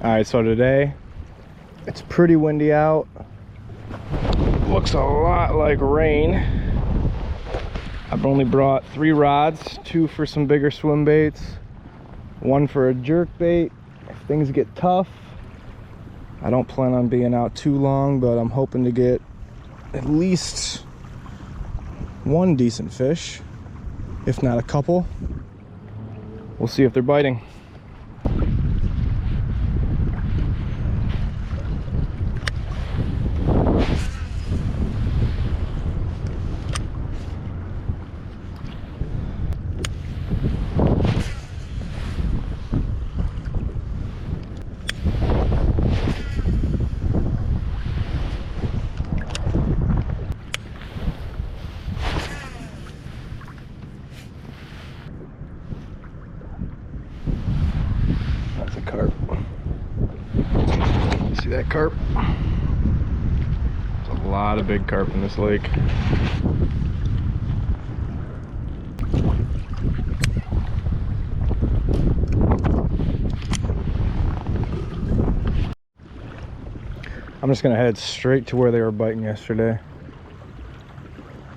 All right, so today it's pretty windy out. Looks a lot like rain. I've only brought 3 rods, 2 for some bigger swim baits, 1 for a jerk bait. If things get tough, I don't plan on being out too long, but I'm hoping to get at least 1 decent fish, if not a couple. We'll see if they're biting. That's a carp. See that carp? There's a lot of big carp in this lake. I'm just gonna head straight to where they were biting yesterday.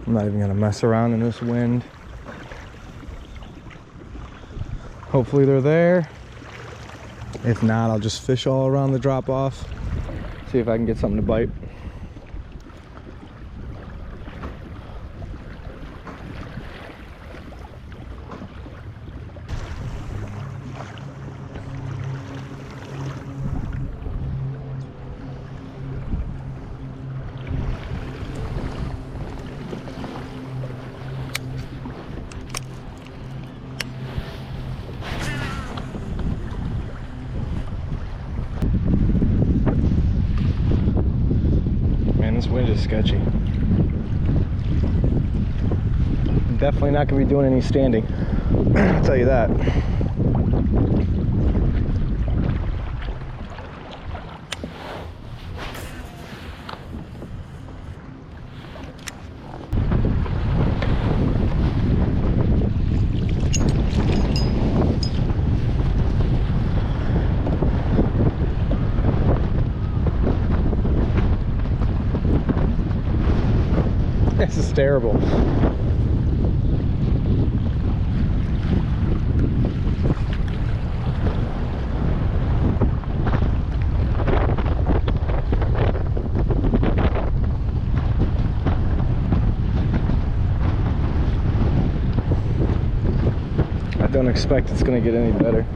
I'm not even gonna mess around in this wind. Hopefully they're there. If not, I'll just fish all around the drop off, see if I can get something to bite. This wind is sketchy. Definitely not going to be doing any standing. I'll tell you that. This is terrible. I don't expect it's going to get any better.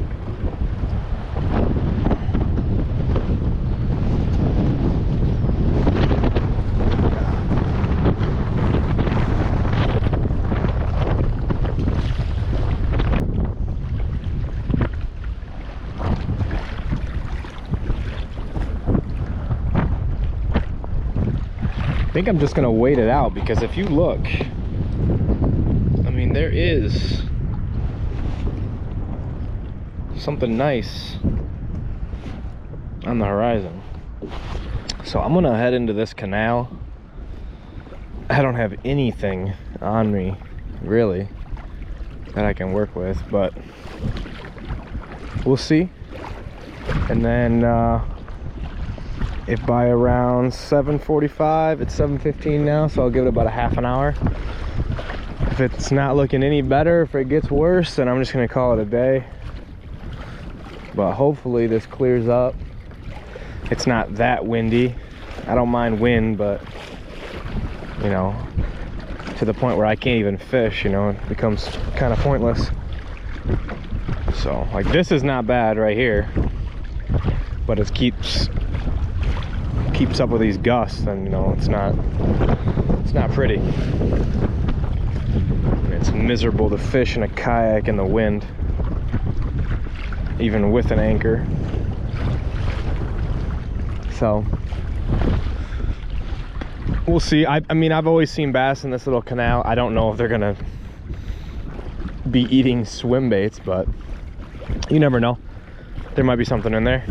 I think I'm just gonna wait it out, because if you look, I mean, there is something nice on the horizon. So I'm gonna head into this canal. I don't have anything on me really that I can work with, but we'll see. And then if by around 7:45, it's 7:15 now, so I'll give it about a half an hour. If it's not looking any better, if it gets worse, then I'm just gonna call it a day. But hopefully this clears up. It's not that windy. I don't mind wind, but you know, to the point where I can't even fish, you know, it becomes kind of pointless. So like, this is not bad right here, but it keeps up with these gusts, and you know, it's not pretty. It's miserable to fish in a kayak in the wind, even with an anchor. So we'll see. I mean, I've always seen bass in this little canal. I don't know if they're gonna be eating swim baits, but you never know. There might be something in there.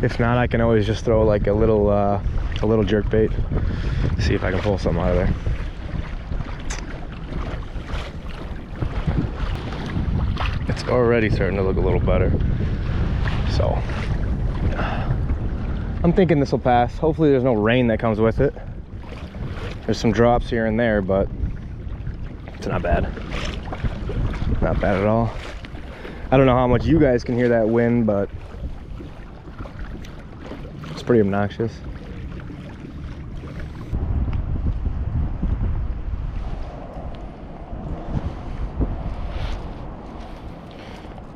If not, I can always just throw like a little jerk bait, see if I can pull something out of there. It's already starting to look a little better. So I'm thinking this will pass. Hopefully there's no rain that comes with it. There's some drops here and there, but it's not bad. Not bad at all. I don't know how much you guys can hear that wind, but it's pretty obnoxious.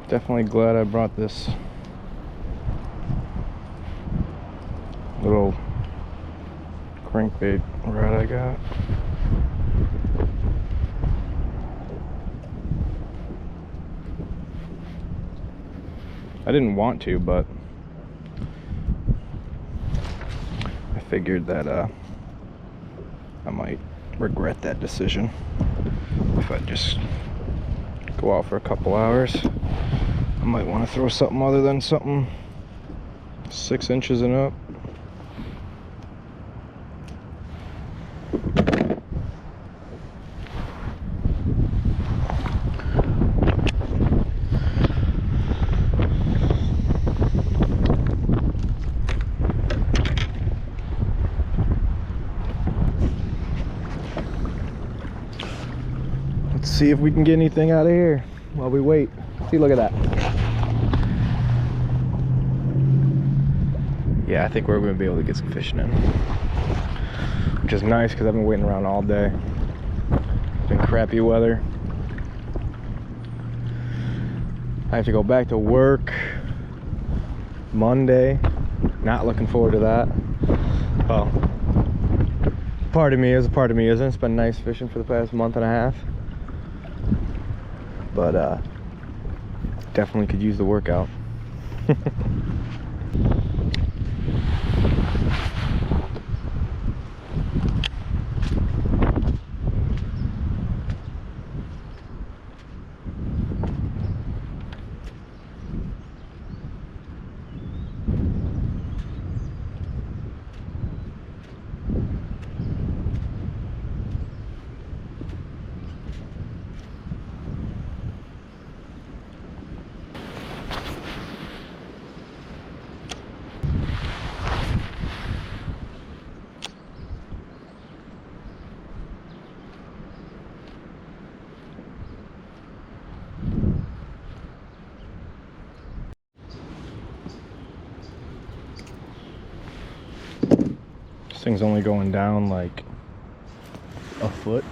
Definitely glad I brought this little crankbait rod I got. I didn't want to, but I figured that I might regret that decision if I just go out for a couple hours. I might want to throw something other than something 6 inches and up. Let's see if we can get anything out of here while we wait. See, look at that. Yeah, I think we're going to be able to get some fishing in, which is nice because I've been waiting around all day. It's been crappy weather. I have to go back to work Monday. Not looking forward to that. Well, part of me is, a part of me isn't. It's been nice fishing for the past month and a half, but definitely could use the workout. This thing's only going down like a foot.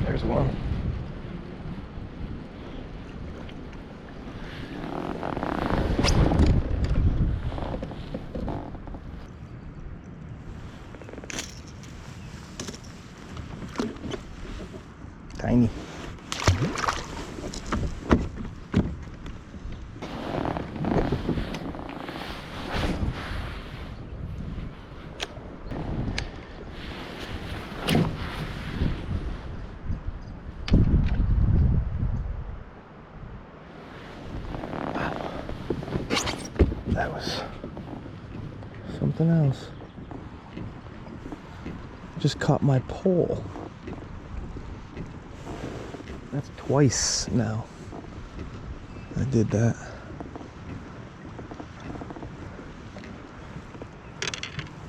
There's one. Tiny. that was something else. Just caught my pole. That's twice now I did that.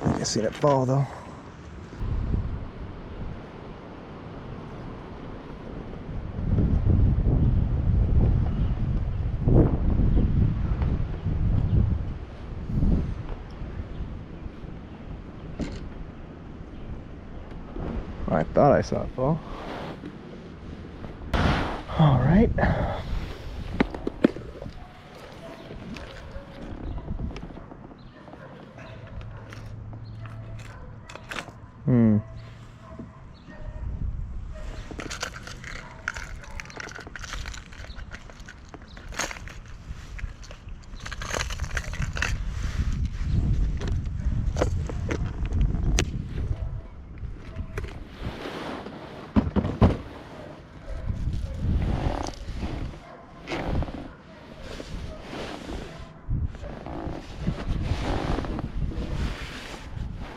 I think I seen it fall though. I thought I saw it fall. All right.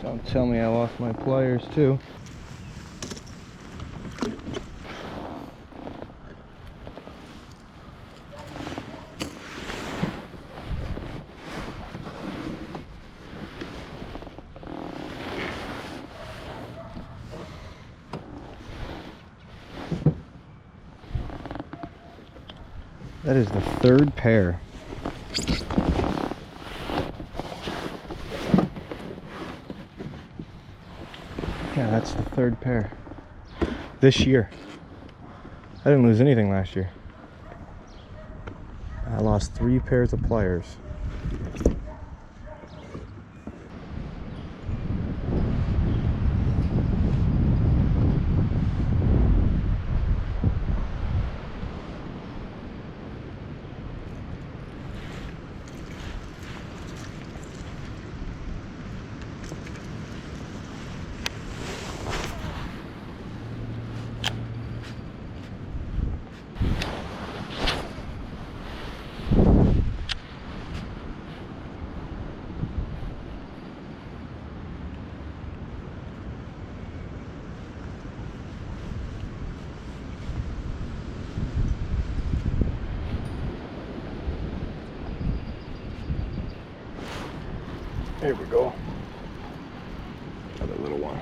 Don't tell me I lost my pliers too. That is the third pair. Yeah, that's the third pair this year. I didn't lose anything last year. I lost 3 pairs of pliers. Here we go. Another little one.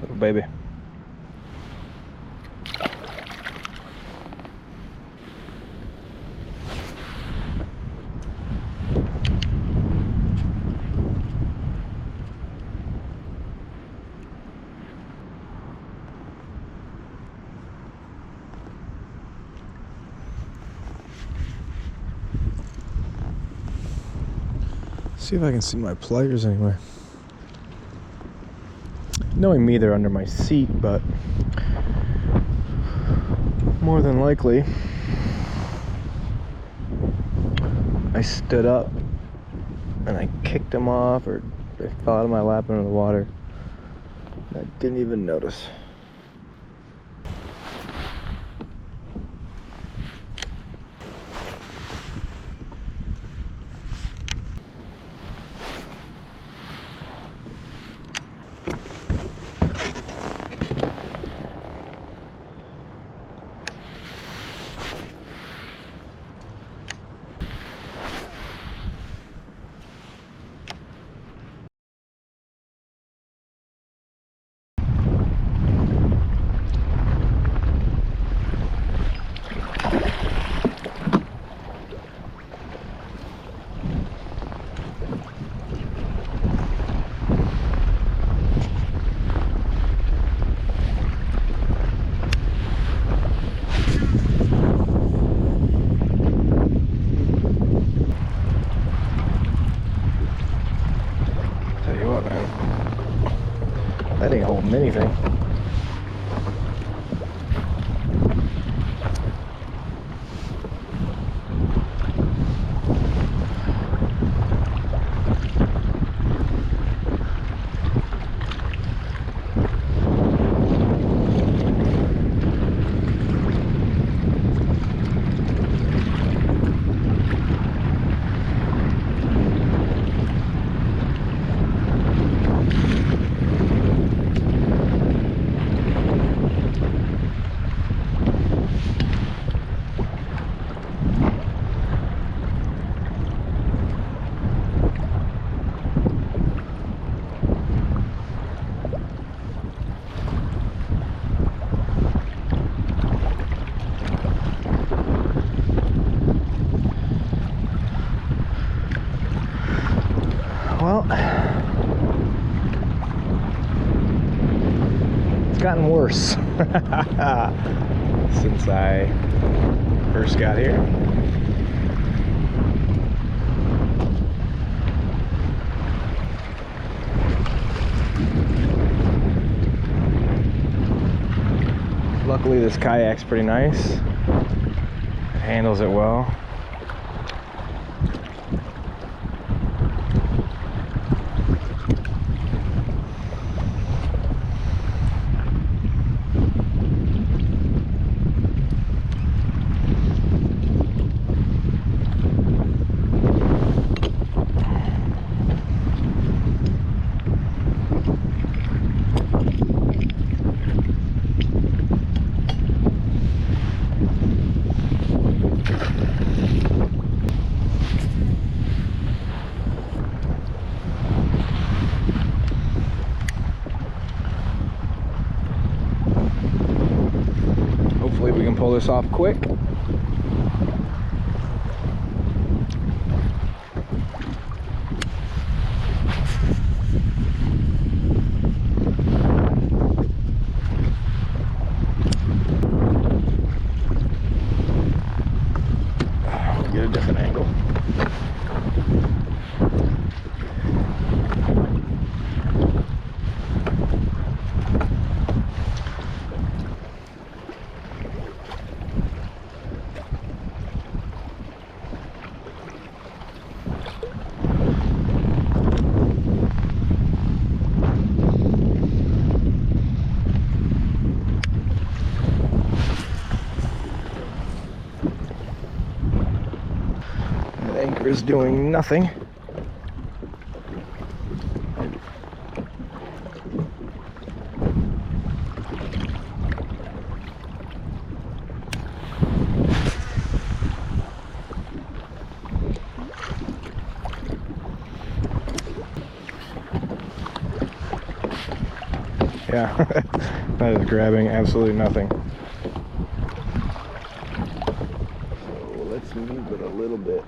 Little baby. See if I can see my pliers anywhere. Knowing me, they're under my seat, but more than likely I stood up and I kicked them off, or they fell out of my lap into the water. I didn't even notice. mini thing. Well, it's gotten worse since I first got here. Luckily, this kayak's pretty nice. It handles it well. Hopefully we can pull this off quick. Get a different angle. The anchor is doing nothing. Yeah, that is grabbing absolutely nothing. So let's move it a little bit.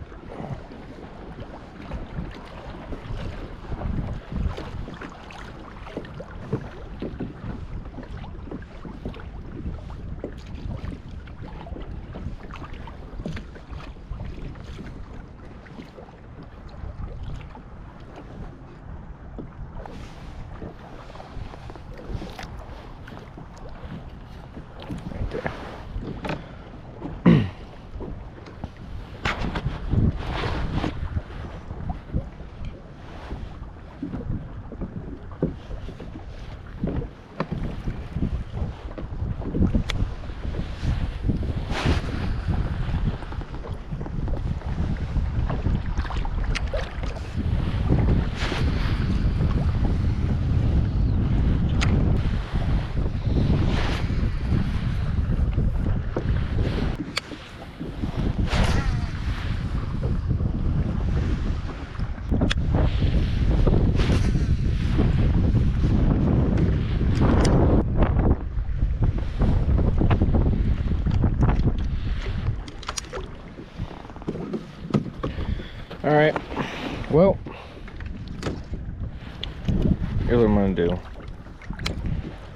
All right, well, here's what I'm gonna do.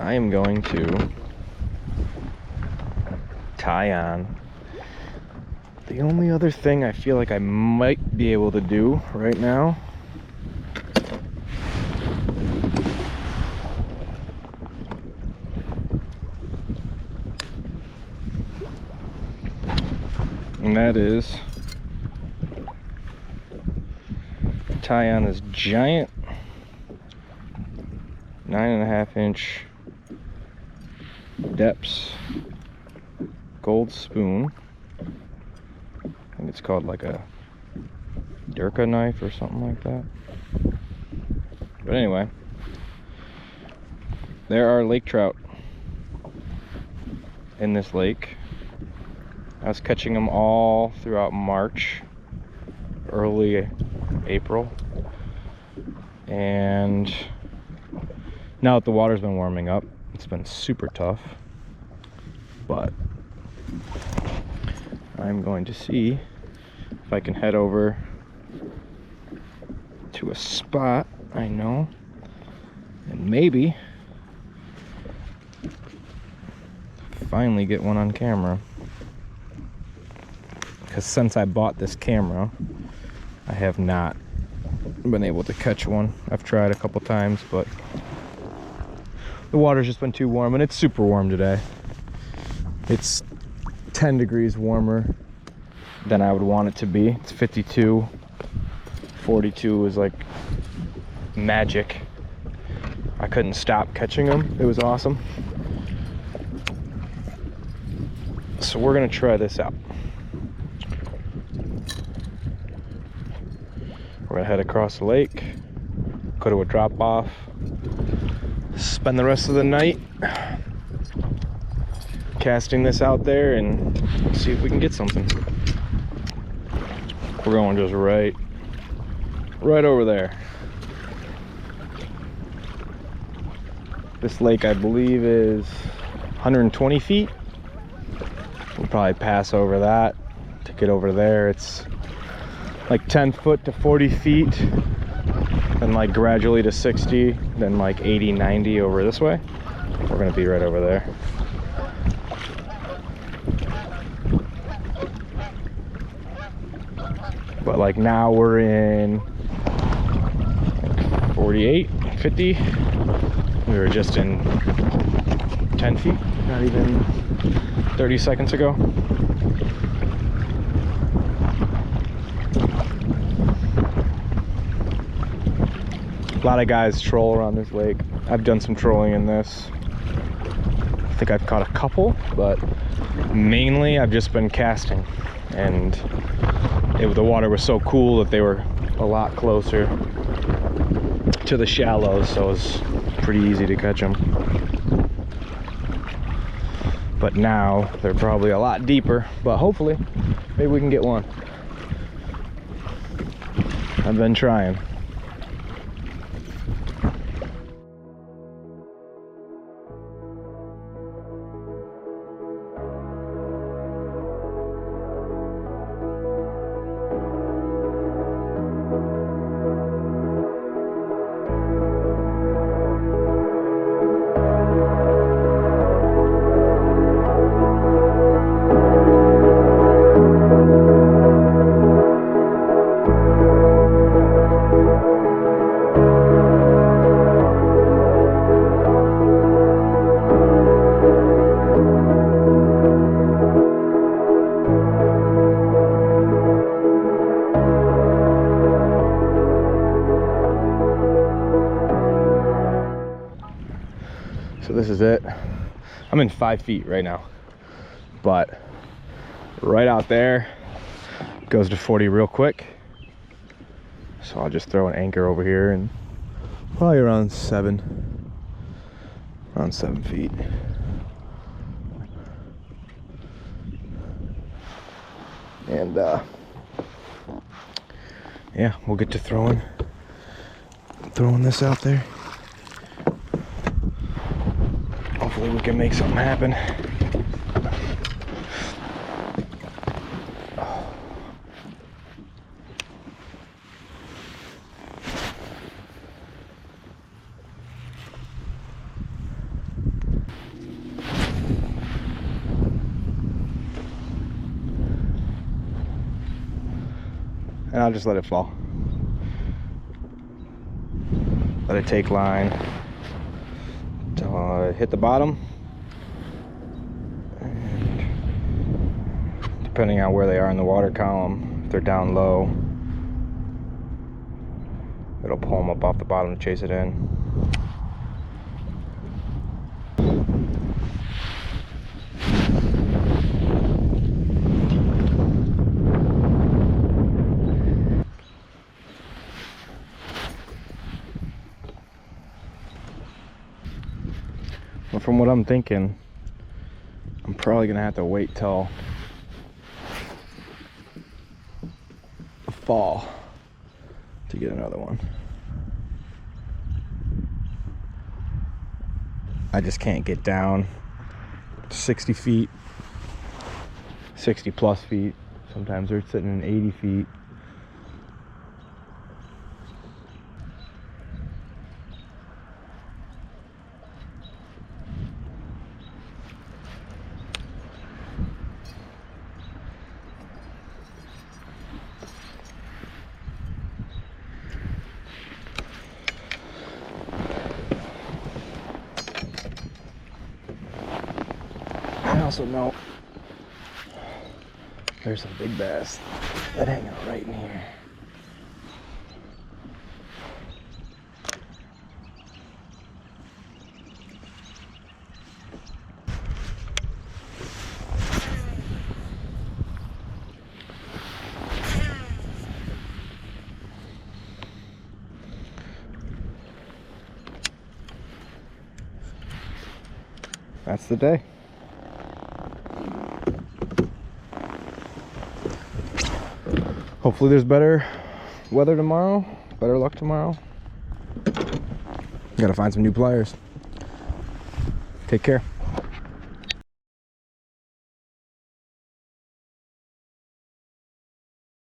I am going to tie on. The only other thing I feel like I might be able to do right now and that is tie on this giant 9.5 inch depths gold spoon. I think it's called like a Durka knife or something like that. But anyway, there are lake trout in this lake. I was catching them all throughout March, early April, and now that the water's been warming up, it's been super tough. But I'm going to see if I can head over to a spot I know and maybe finally get one on camera. Because since I bought this camera, I have not been able to catch one. I've tried a couple times, but the water's just been too warm, and it's super warm today. It's 10 degrees warmer than I would want it to be. It's 52. 42 is like magic. I couldn't stop catching them. It was awesome. So we're gonna try this out. We're gonna head across the lake, go to a drop off, spend the rest of the night casting this out there and see if we can get something. We're going just right over there. This lake, I believe, is 120 feet. We'll probably pass over that to get over there. It's like 10 foot to 40 feet, then like gradually to 60, then like 80, 90 over this way. We're gonna be right over there. But like now we're in like 48, 50. We were just in 10 feet, not even 30 seconds ago. A lot of guys troll around this lake. I've done some trolling in this. I think I've caught a couple, but mainly I've just been casting. And the water was so cool that they were a lot closer to the shallows, so it was pretty easy to catch them. But now they're probably a lot deeper, but hopefully maybe we can get one. I've been trying. So this is it. I'm in 5 feet right now, but right out there goes to 40 real quick. So I'll just throw an anchor over here and probably around 7 feet. And yeah, we'll get to throwing this out there. Hopefully we can make something happen. And I'll just let it fall. Let it take line till it hit the bottom. And depending on where they are in the water column. If they're down low, it'll pull them up off the bottom to chase it in. Well, from what I'm thinking, I'm probably gonna have to wait till the fall to get another one. I just can't get down 60 feet, 60 plus feet. Sometimes they're sitting in 80 feet. I also know there's some big bass that hang out right in here. That's the day. Hopefully there's better weather tomorrow, better luck tomorrow. Gotta find some new pliers. Take care.